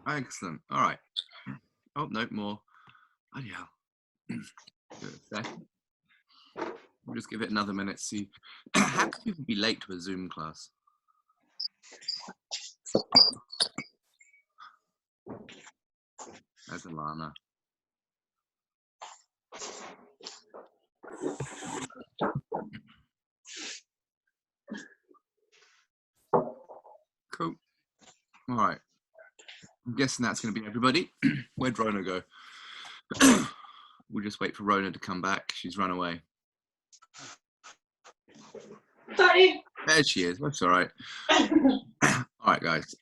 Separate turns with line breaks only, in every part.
Excellent. All right. Oh, no, more. Bloody hell. Give it a second. We'll just give it another minute to see. How can people be late to a Zoom class? There's Alana. Cool. All right. I'm guessing that's going to be everybody. Where'd Rona go? We'll just wait for Rona to come back. She's run away.
Sorry.
There she is. That's all right. All right, guys.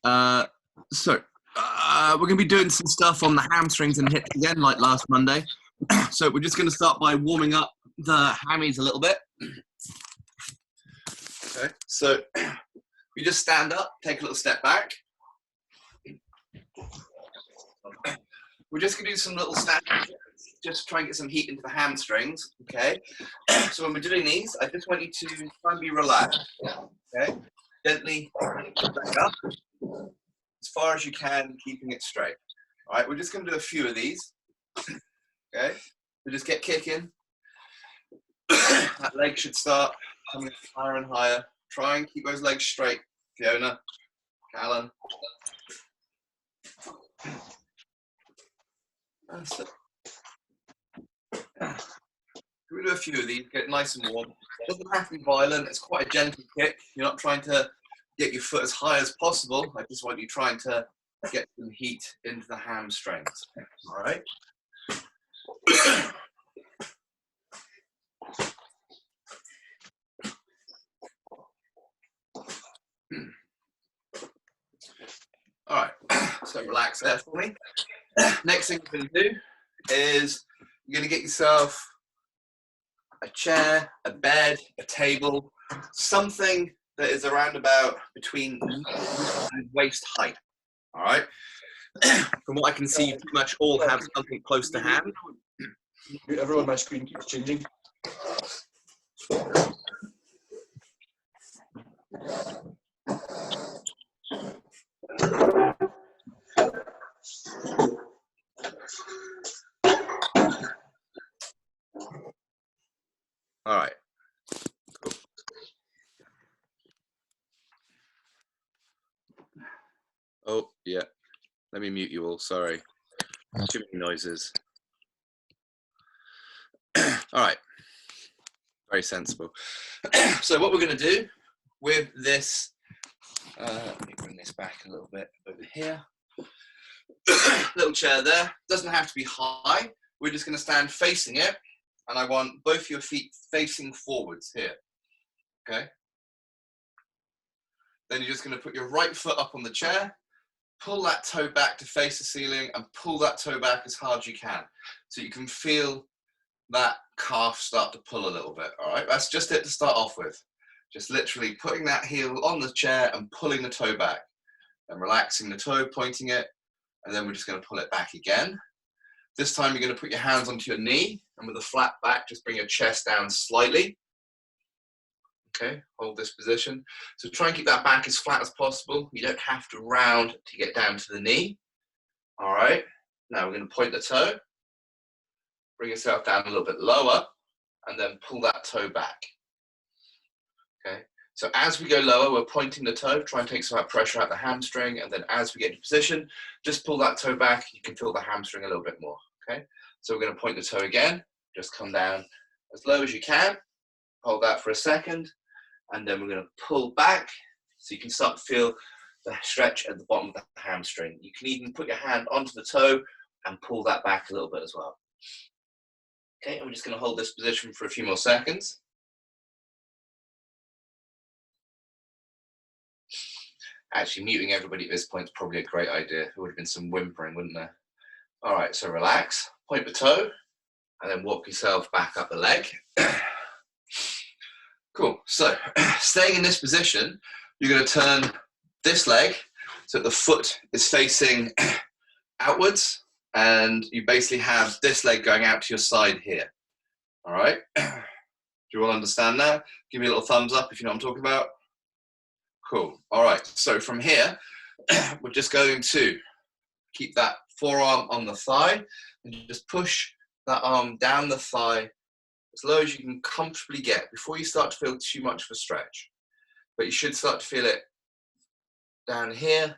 So we're going to be doing some stuff on the hamstrings and hips again, like last Monday. So we're just going to start by warming up the hammies a little bit. Okay. So you just stand up, take a little step back. We're just going to do some little stand-ups, just to try and get some heat into the hamstrings, okay? So when we're doing these, I just want you to try and be relaxed, okay? Gently back up as far as you can, keeping it straight. All right, we're just going to do a few of these, okay? So just get kicking. That leg should start coming higher and higher. Try and keep those legs straight, Fiona, Callan. That's it. We'll do a few of these, get nice and warm. It doesn't have to be violent, it's quite a gentle kick. You're not trying to get your foot as high as possible. I just want you trying to get some heat into the hamstrings. All right? All right, so relax there for me. Next thing we're going to do is you're going to get yourself a chair, a bed, a table, something that is around about between waist height. All right. From what I can see, you pretty much all have something close to hand.
Everyone, my screen keeps changing.
All right. Cool. Oh, yeah. Let me mute you all. Sorry. Too many noises. All right. Very sensible. So what we're going to do with this, let me bring this back a little bit over here. Little chair there. Doesn't have to be high. We're just going to stand facing it. And I want both your feet facing forwards here, okay? Then you're just going to put your right foot up on the chair, pull that toe back to face the ceiling, and pull that toe back as hard as you can. So you can feel that calf start to pull a little bit, all right? That's just it to start off with. Just literally putting that heel on the chair and pulling the toe back. And relaxing the toe, pointing it, and then we're just going to pull it back again. This time you're going to put your hands onto your knee, and with a flat back, just bring your chest down slightly. Okay, hold this position. So try and keep that back as flat as possible. You don't have to round to get down to the knee. All right, now we're going to point the toe. Bring yourself down a little bit lower, and then pull that toe back. Okay, so as we go lower, we're pointing the toe, try and take some pressure out the hamstring, and then as we get into position, just pull that toe back. You can feel the hamstring a little bit more. Okay, so we're going to point the toe again, just come down as low as you can, hold that for a second, and then we're going to pull back so you can start to feel the stretch at the bottom of the hamstring. You can even put your hand onto the toe and pull that back a little bit as well. Okay, and we're just going to hold this position for a few more seconds. Actually, muting everybody at this point is probably a great idea. There would have been some whimpering, wouldn't there? All right, so relax, point the toe, and then walk yourself back up the leg. Cool, so staying in this position, you're going to turn this leg so the foot is facing outwards, and you basically have this leg going out to your side here. All right, do you all understand that? Give me a little thumbs up if you know what I'm talking about. Cool. All right. So from here, we're just going to keep that forearm on the thigh and just push that arm down the thigh as low as you can comfortably get before you start to feel too much of a stretch. But you should start to feel it down here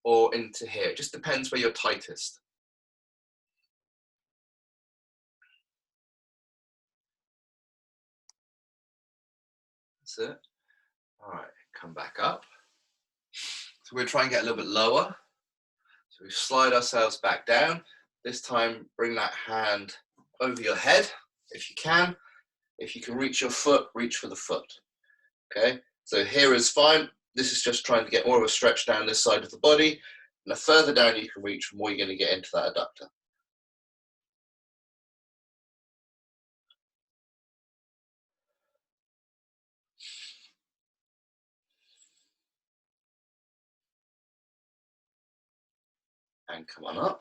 or into here. It just depends where you're tightest. That's it. All right, come back up. So we're trying to get a little bit lower. So we slide ourselves back down. This time, bring that hand over your head, if you can. If you can reach your foot, reach for the foot. Okay, so here is fine. This is just trying to get more of a stretch down this side of the body. And the further down you can reach, the more you're going to get into that adductor. And come on up.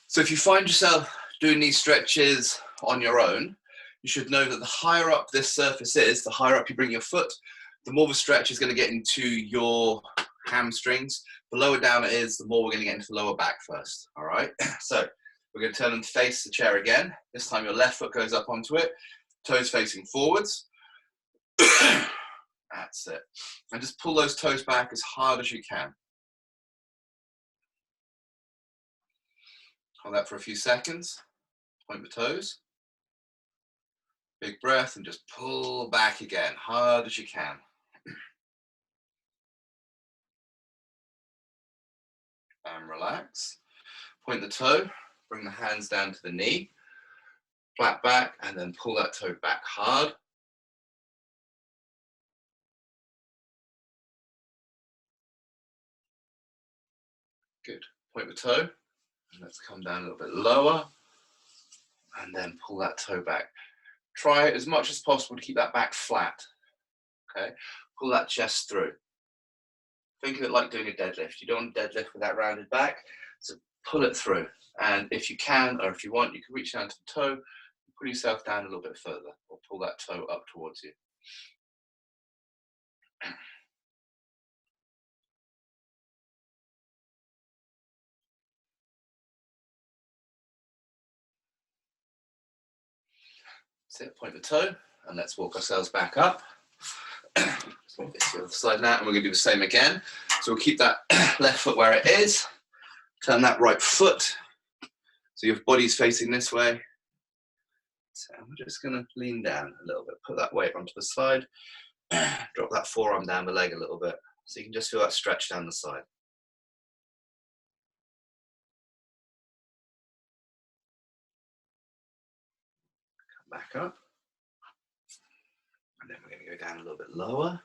So if you find yourself doing these stretches on your own, you should know that the higher up this surface is, the higher up you bring your foot, the more of a stretch is going to get into your hamstrings. The lower down it is, the more we're going to get into the lower back first. All right. So we're going to turn and face the chair again. This time your left foot goes up onto it, toes facing forwards. That's it. And just pull those toes back as hard as you can. Hold that for a few seconds. Point the toes. Big breath and just pull back again, hard as you can. And relax. Point the toe, bring the hands down to the knee, flat back, and then pull that toe back hard. Good. Point the toe, and let's come down a little bit lower, and then pull that toe back. Try as much as possible to keep that back flat. Okay, pull that chest through. Think of it like doing a deadlift. You don't want to deadlift with that rounded back, so pull it through. And if you can, or if you want, you can reach down to the toe, pull yourself down a little bit further, or pull that toe up towards you. That's it, point the toe, and let's walk ourselves back up. Let's move this to the other side now, and we're going to do the same again. So we'll keep that left foot where it is, turn that right foot, so your body's facing this way. So we're just going to lean down a little bit, put that weight onto the side, drop that forearm down the leg a little bit, so you can just feel that stretch down the side. Come back up, and then we're going to go down a little bit lower.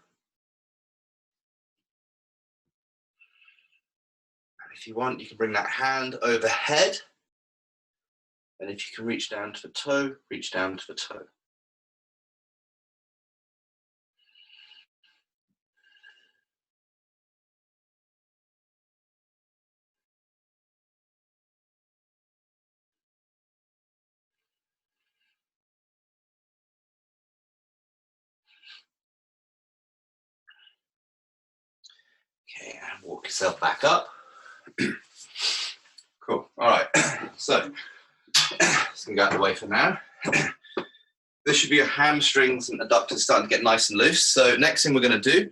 If you want, you can bring that hand overhead. And if you can reach down to the toe, reach down to the toe. Okay, and walk yourself back up. Cool. All right. So, just gonna go out of the way for now. This should be your hamstrings and adductors starting to get nice and loose. So, next thing we're going to do,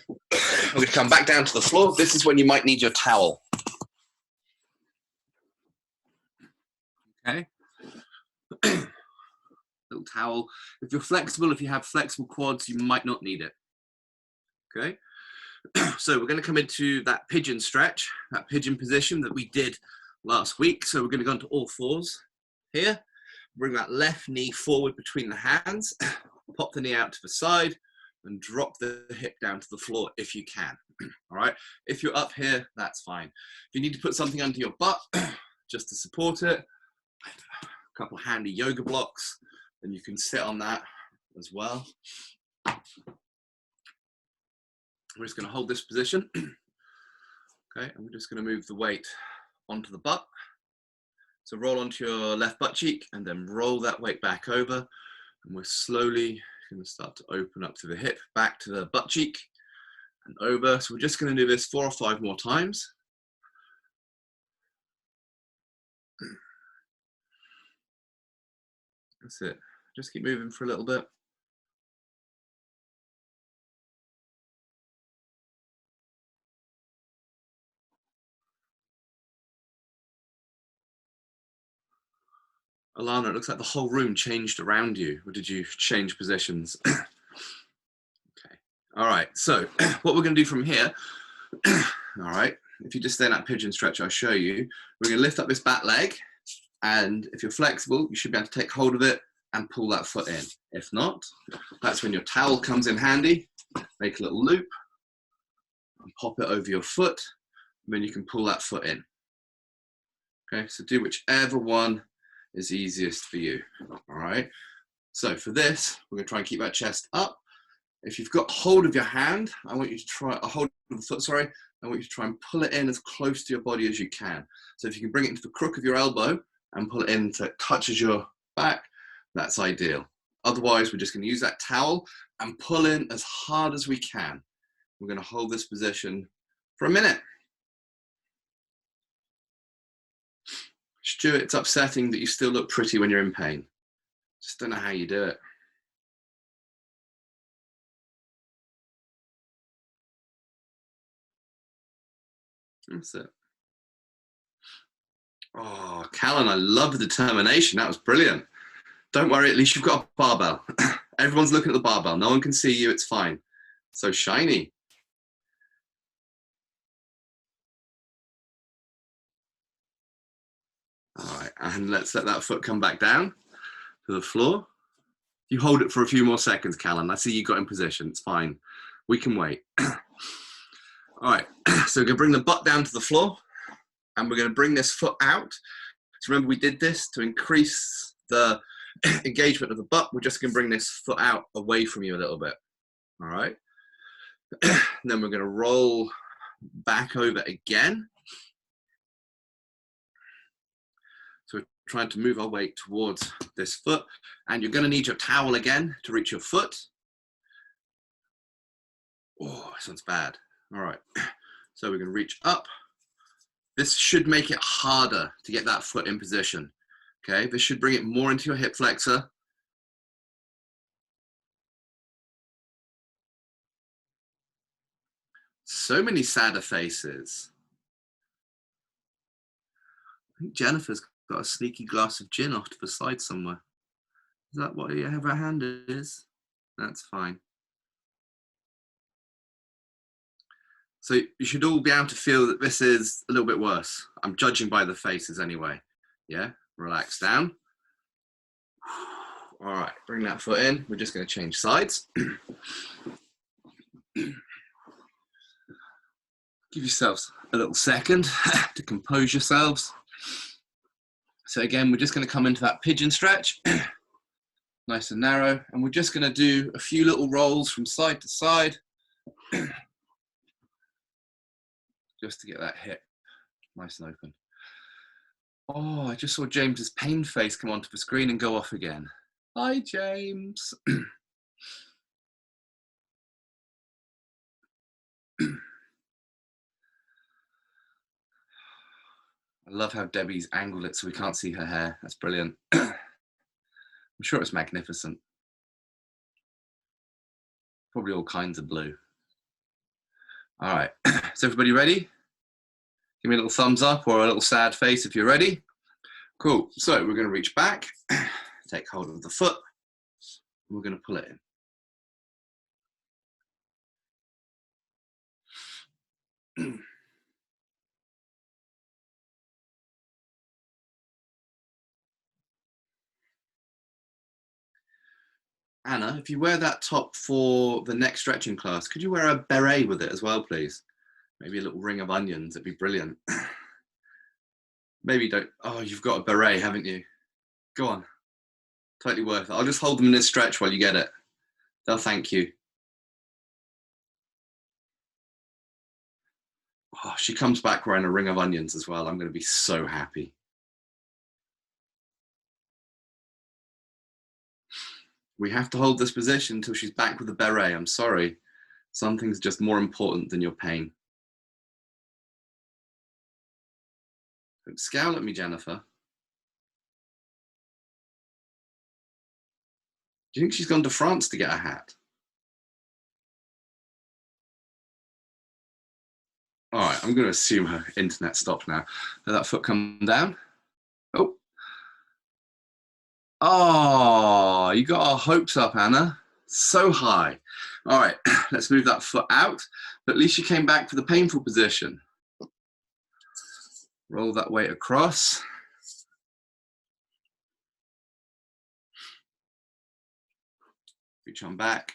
we're going to come back down to the floor. This is when you might need your towel. Okay. Little towel. If you're flexible, if you have flexible quads, you might not need it. Okay. So we're going to come into that pigeon stretch, that pigeon position that we did last week. So we're going to go into all fours here. Bring that left knee forward between the hands, pop the knee out to the side, and drop the hip down to the floor if you can. All right. If you're up here, that's fine. If you need to put something under your butt just to support it, a couple of handy yoga blocks, then you can sit on that as well. We're just going to hold this position. Okay, and we're just going to move the weight onto the butt. So roll onto your left butt cheek and then roll that weight back over. And we're slowly Going to start to open up to the hip, back to the butt cheek and over. So we're just going to do this 4 or 5 more times. That's it. Just keep moving for a little bit. Alana, it looks like the whole room changed around you, or did you change positions? Okay. All right, so what we're going to do from here, all right, if you just stay in that pigeon stretch, I'll show you. We're going to lift up this back leg, and if you're flexible, you should be able to take hold of it and pull that foot in. If not, that's when your towel comes in handy. Make a little loop and pop it over your foot, and then you can pull that foot in. Okay, so do whichever one is easiest for you. All right, so for this, we're going to try and keep that chest up. If you've got hold of your hand, I want you to try a hold of the foot, sorry, I want you to try and pull it in as close to your body as you can. So if you can bring it into the crook of your elbow and pull it in so it touches your back, that's ideal. Otherwise, we're just going to use that towel and pull in as hard as we can. We're going to hold this position for a minute. Stuart, it's upsetting that you still look pretty when you're in pain. Just don't know how you do it. That's it. Oh, Callan, I love the determination. That was brilliant. Don't worry, at least you've got a barbell. Everyone's looking at the barbell. No one can see you, it's fine. So shiny. All right, and let's let that foot come back down to the floor. You hold it for a few more seconds, Callan. I see you got in position, it's fine. We can wait. All right, so we're gonna bring the butt down to the floor and we're gonna bring this foot out. So remember we did this to increase the engagement of the butt. We're just gonna bring this foot out away from you a little bit. All right, then we're gonna roll back over again. So we're trying to move our weight towards this foot, and you're gonna need your towel again to reach your foot. Oh, this one's bad. All right, so we're gonna reach up. This should make it harder to get that foot in position. Okay, this should bring it more into your hip flexor. So many sadder faces. I think Jennifer's got a sneaky glass of gin off to the side somewhere. Is that what her hand is? That's fine. So you should all be able to feel that this is a little bit worse. I'm judging by the faces anyway. Yeah, relax down. All right, bring that foot in. We're just going to change sides. Give yourselves a little second to compose yourselves. So again, we're just going to come into that pigeon stretch, nice and narrow, and we're just going to do a few little rolls from side to side, just to get that hip nice and open. Oh, I just saw James's pain face come onto the screen and go off again. Hi, James. I love how Debbie's angled it so we can't see her hair. That's brilliant. I'm sure it's magnificent. Probably all kinds of blue. All right, is everybody ready? Give me a little thumbs up or a little sad face if you're ready. Cool, so we're gonna reach back, take hold of the foot, and we're gonna pull it in. Anna, if you wear that top for the next stretching class, could you wear a beret with it as well, please? Maybe a little ring of onions, it'd be brilliant. Maybe don't, oh, you've got a beret, haven't you? Go on, totally worth it. I'll just hold them in this stretch while you get it. They'll thank you. Oh, she comes back wearing a ring of onions as well. I'm gonna be so happy. We have to hold this position until she's back with the beret. I'm sorry. Something's just more important than your pain. Don't scowl at me, Jennifer. Do you think she's gone to France to get a hat? All right, I'm going to assume her internet stopped now. Let that foot come down. Oh. Oh, you got our hopes up, Anna. So high. All right, let's move that foot out. But at least you came back for the painful position. Roll that weight across. Reach on back.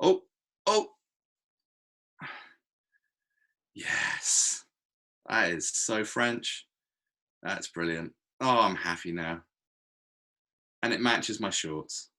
Oh, oh. Yes. That is so French. That's brilliant. Oh, I'm happy now. And it matches my shorts.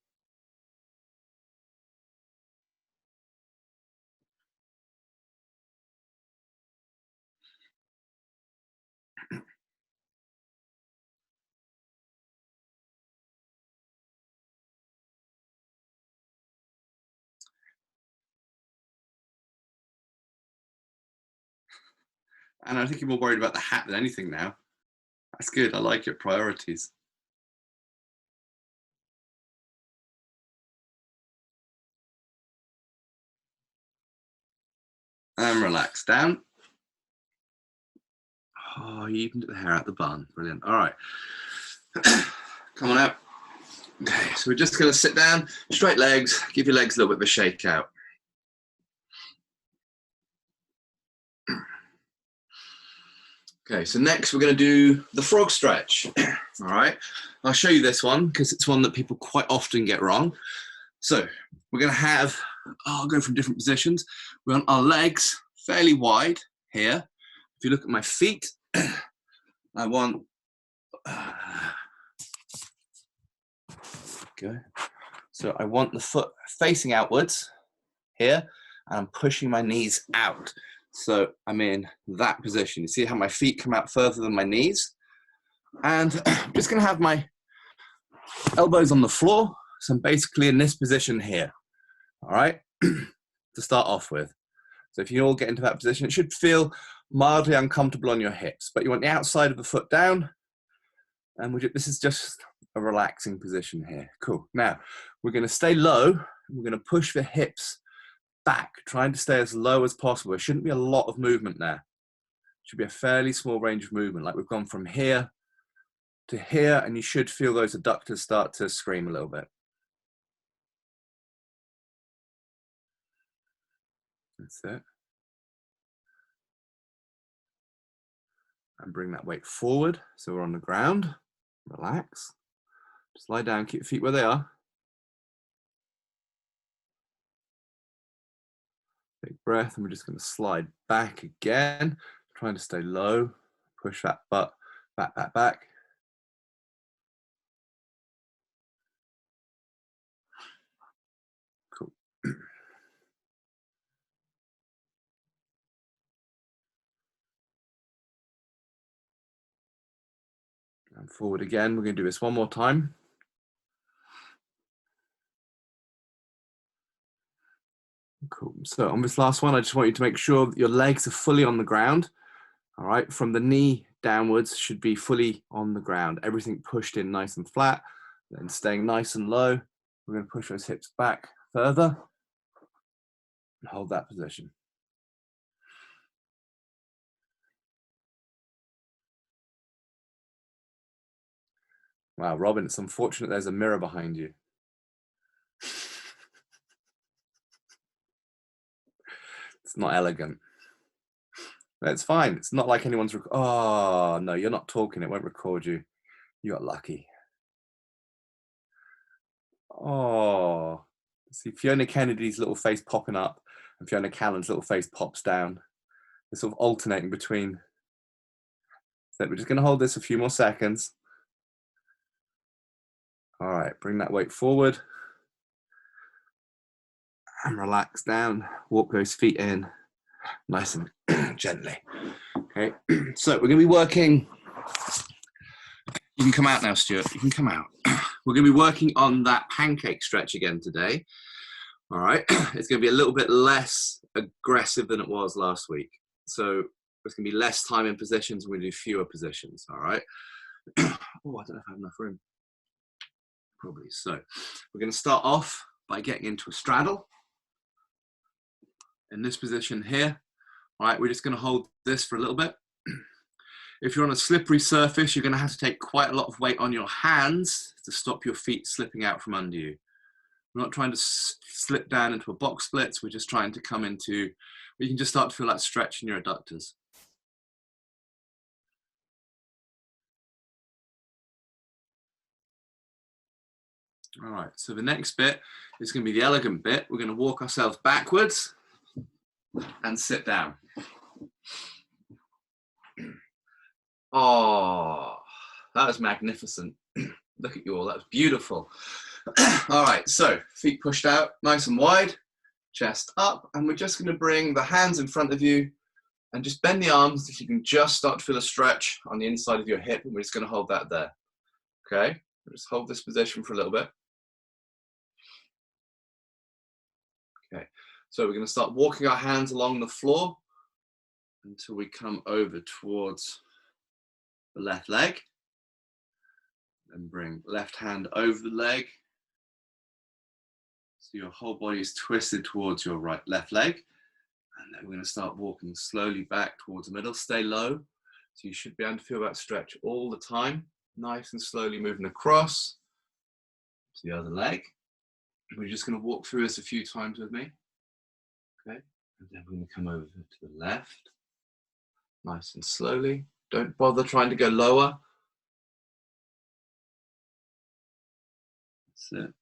And I think you're more worried about the hat than anything now. That's good. I like your priorities. And relax down. Oh, you even took the hair out the bun. Brilliant. All right. Come on out. Okay, so we're just going to sit down, straight legs, give your legs a little bit of a shake out. Okay, so next we're going to do the frog stretch. All right, I'll show you this one because it's one that people quite often get wrong. So we're going to have, I'll go from different positions. We want our legs fairly wide here. If you look at my feet, I want, go. So I want the foot facing outwards here, and I'm pushing my knees out. So I'm in that position. You see how my feet come out further than my knees? And I'm just gonna have my elbows on the floor. So I'm basically in this position here, all right? To start off with. So if you all get into that position, it should feel mildly uncomfortable on your hips, but you want the outside of the foot down. And this is just a relaxing position here. Cool. Now, we're gonna stay low. We're gonna push the hips back, trying to stay as low as possible. There shouldn't be a lot of movement there. It should be a fairly small range of movement, like we've gone from here to here, and you should feel those adductors start to scream a little bit. That's it. And bring that weight forward, so we're on the ground. Relax. Just lie down, keep your feet where they are. Big breath, and we're just going to slide back again, trying to stay low. Push that butt back, back, back. Cool. And forward again. We're going to do this one more time. Cool. So on this last one, I just want you to make sure that your legs are fully on the ground. All right, from the knee downwards should be fully on the ground. Everything pushed in nice and flat, then staying nice and low. We're going to push those hips back further and hold that position. Wow, Robin, it's unfortunate there's a mirror behind you. It's not elegant. That's fine. It's not like anyone's, oh, no, you're not talking. It won't record you. You got lucky. Oh, see Fiona Kennedy's little face popping up and Fiona Callan's little face pops down. They're sort of alternating between. So we're just going to hold this a few more seconds. All right, bring that weight forward. And relax down. Walk those feet in nice and gently. Okay, so we're going to be working. You can come out now, Stuart. You can come out. We're going to be working on that pancake stretch again today. All right. It's going to be a little bit less aggressive than it was last week. So there's going to be less time in positions. We're going to do fewer positions. All right. Oh, I don't know if I have enough room. Probably. So we're going to start off by getting into a straddle. In this position here. All right. We're just going to hold this for a little bit. If you're on a slippery surface, you're going to have to take quite a lot of weight on your hands to stop your feet slipping out from under you. We're not trying to slip down into a box splits. We're just trying to come into, where you can just start to feel that stretch in your adductors. All right, so the next bit is going to be the elegant bit. We're going to walk ourselves backwards and sit down. Oh, that was magnificent. Look at you all, that was beautiful. All right, so feet pushed out nice and wide, chest up, and we're just going to bring the hands in front of you and just bend the arms if you can just start to feel a stretch on the inside of your hip, and we're just going to hold that there. Okay, we'll just hold this position for a little bit. Okay, so we're going to start walking our hands along the floor until we come over towards the left leg. Then bring left hand over the leg. So your whole body is twisted towards your left leg. And then we're going to start walking slowly back towards the middle. Stay low. So you should be able to feel that stretch all the time. Nice and slowly moving across to the other leg. We're just going to walk through this a few times with me. Okay. And then we're going to come over to the left. Nice and slowly. Don't bother trying to go lower. That's it.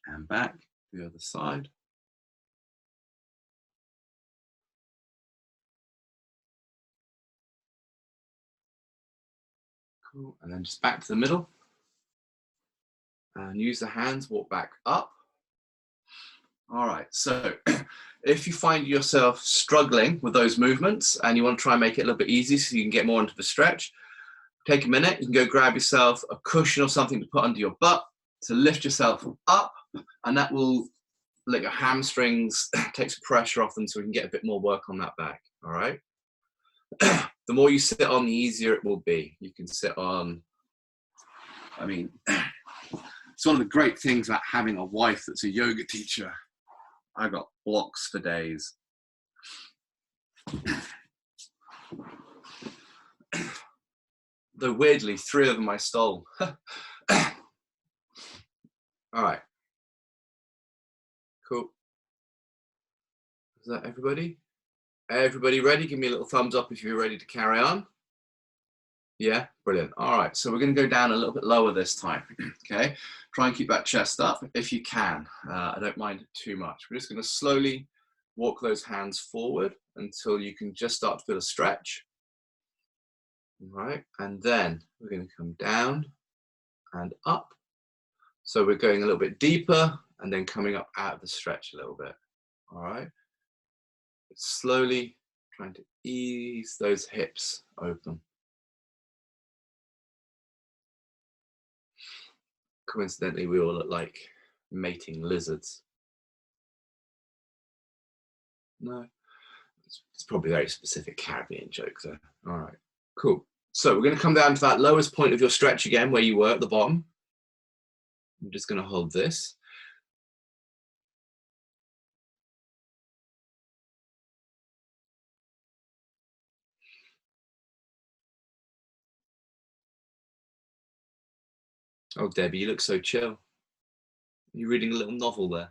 And back to the other side. Cool. And then just back to the middle. And use the hands, walk back up. All right, so if you find yourself struggling with those movements and you want to try and make it a little bit easy so you can get more into the stretch, take a minute, you can go grab yourself a cushion or something to put under your butt to lift yourself up, and that will let your hamstrings take some pressure off them so we can get a bit more work on that back, all right? The more you sit on, the easier it will be. You can sit on, I mean, it's one of the great things about having a wife that's a yoga teacher. I got blocks for days. Though weirdly, 3 of them I stole. All right. Cool. Is that everybody? Everybody ready? Give me a little thumbs up if you're ready to carry on. Yeah, brilliant. All right, so we're going to go down a little bit lower this time. Okay, try and keep that chest up if you can. I don't mind too much. We're just going to slowly walk those hands forward until you can just start to feel a stretch. All right, and then we're going to come down and up. So we're going a little bit deeper and then coming up out of the stretch a little bit. All right, slowly trying to ease those hips open. Coincidentally, we all look like mating lizards. No, it's probably a very specific Caribbean joke though. All right, cool. So we're going to come down to that lowest point of your stretch again, where you were at the bottom. I'm just going to hold this. Oh, Debbie, you look so chill. You're reading a little novel there.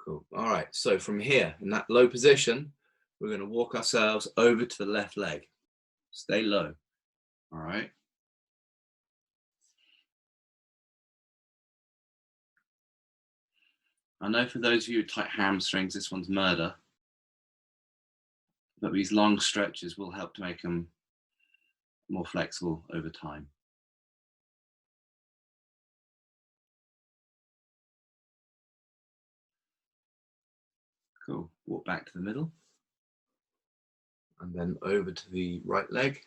Cool. All right, so from here, in that low position, we're going to walk ourselves over to the left leg. Stay low. All right. I know for those of you with tight hamstrings, this one's murder. But these long stretches will help to make them more flexible over time. Cool. Walk back to the middle. And then over to the right leg.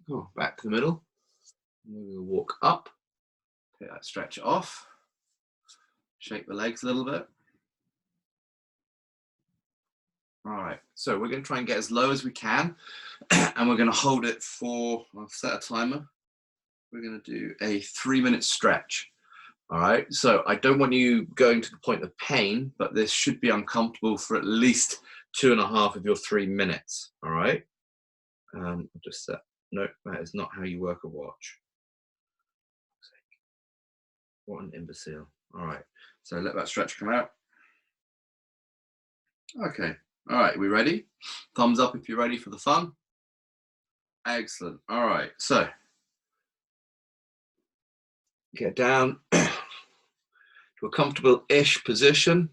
Oh, back to the middle. We'll walk up. Take that stretch off. Shake the legs a little bit. All right, so we're going to try and get as low as we can, and we're going to hold it for, I'll set a timer. We're going to do a 3-minute stretch. All right, so I don't want you going to the point of pain, but this should be uncomfortable for at least 2.5 of your 3 minutes. All right, I'll just set, no, that is not how you work a watch. What an imbecile. All right, so let that stretch come out. Okay, all right, we ready? Thumbs up if you're ready for the fun. Excellent. All right, so get down to a comfortable-ish position.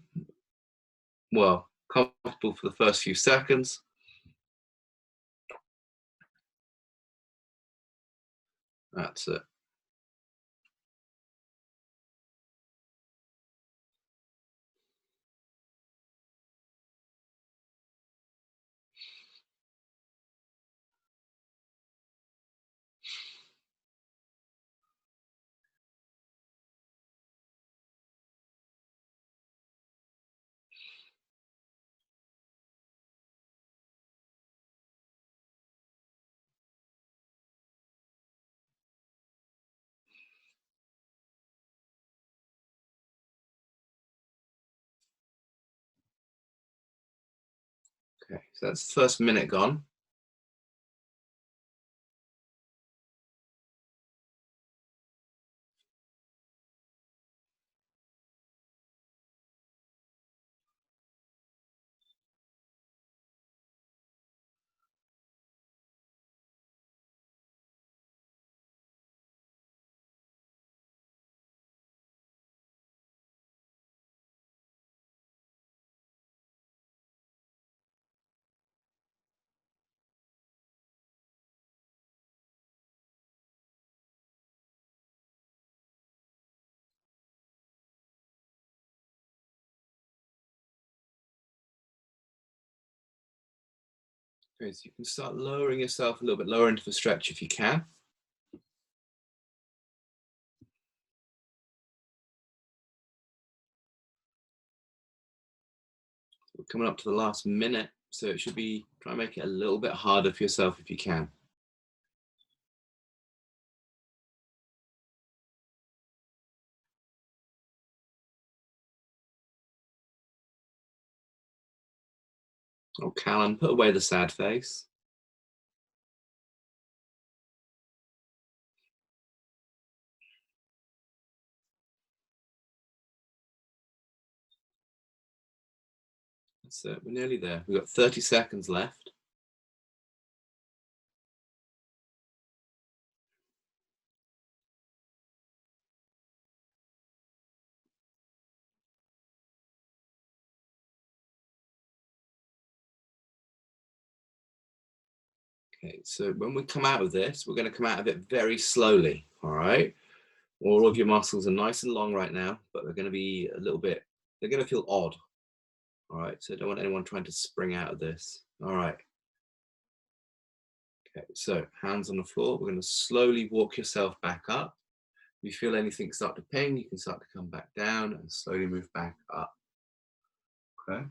Well, comfortable for the first few seconds. That's it. Okay, so that's the first minute gone. Okay, so you can start lowering yourself a little bit lower into the stretch if you can. We're coming up to the last minute, so it should be, try and make it a little bit harder for yourself if you can. Oh, Callum, put away the sad face. That's it, we're nearly there. We've got 30 seconds left. Okay, so when we come out of this, we're going to come out of it very slowly, all right? All of your muscles are nice and long right now, but they're going to be a little bit, they're going to feel odd, all right? So I don't want anyone trying to spring out of this, all right? Okay, so hands on the floor, we're going to slowly walk yourself back up. If you feel anything start to ping, you can start to come back down and slowly move back up, okay?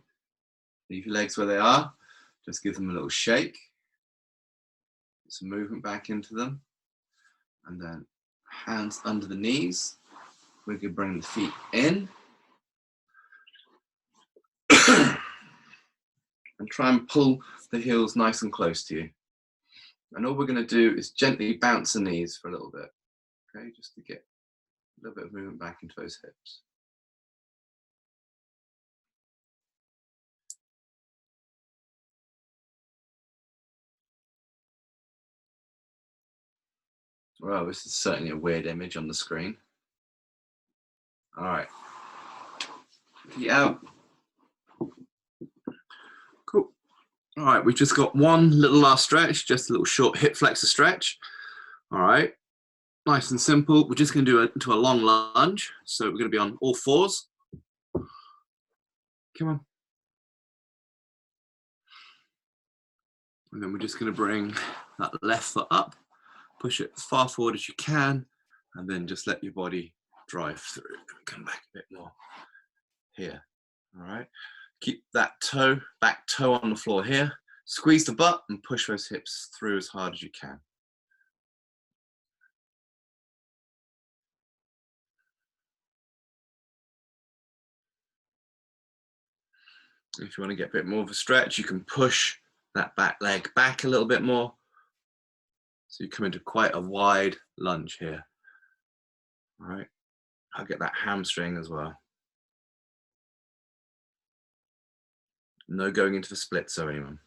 Leave your legs where they are, just give them a little shake. Get some movement back into them, and then hands under the knees. We can bring the feet in and try and pull the heels nice and close to you. And all we're going to do is gently bounce the knees for a little bit, okay, just to get a little bit of movement back into those hips. Well, this is certainly a weird image on the screen. All right, Feet out. Cool. All right, we've just got one little last stretch, just a little short hip flexor stretch. All right, nice and simple. We're just going to do it into a long lunge. So we're going to be on all fours. Come on. And then we're just going to bring that left foot up, push it as far forward as you can, and then just let your body drive through. Come back a bit more here. All right. Keep that toe, back toe on the floor here. Squeeze the butt and push those hips through as hard as you can. If you want to get a bit more of a stretch, you can push that back leg back a little bit more. So you come into quite a wide lunge here. All right. I'll get that hamstring as well. No going into the split, so anyone.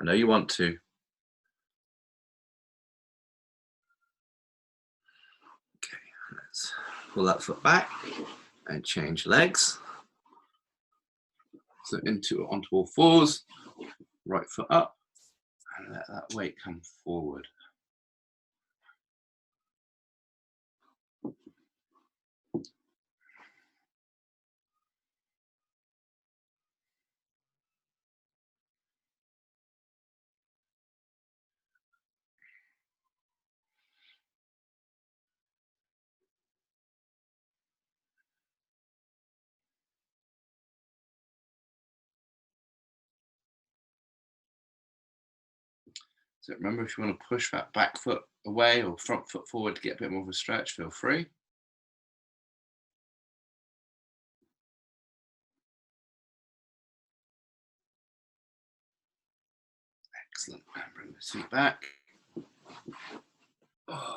I know you want to. Okay, let's pull that foot back and change legs. So onto all fours, right foot up, and let that weight come forward. So remember, if you want to push that back foot away or front foot forward to get a bit more of a stretch, feel free. Excellent. And bring the feet back. Oh.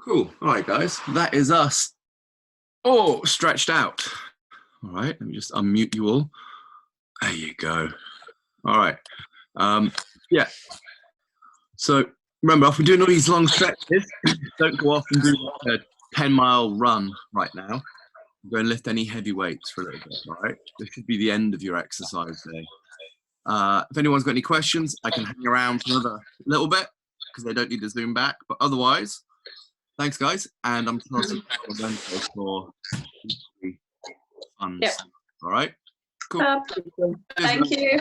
Cool. All right, guys. That is us. Oh, stretched out. All right. Let me just unmute you all. There you go. All right. Yeah. So remember, if we're doing all these long stretches, don't go off and do like a 10-mile run right now. Go and lift any heavy weights for a little bit. All right. This should be the end of your exercise day. If anyone's got any questions, I can hang around for another little bit because they don't need to zoom back. But otherwise, thanks, guys. And I'm starting Wednesday for fun. Yep. All right. Cool.
Thank you.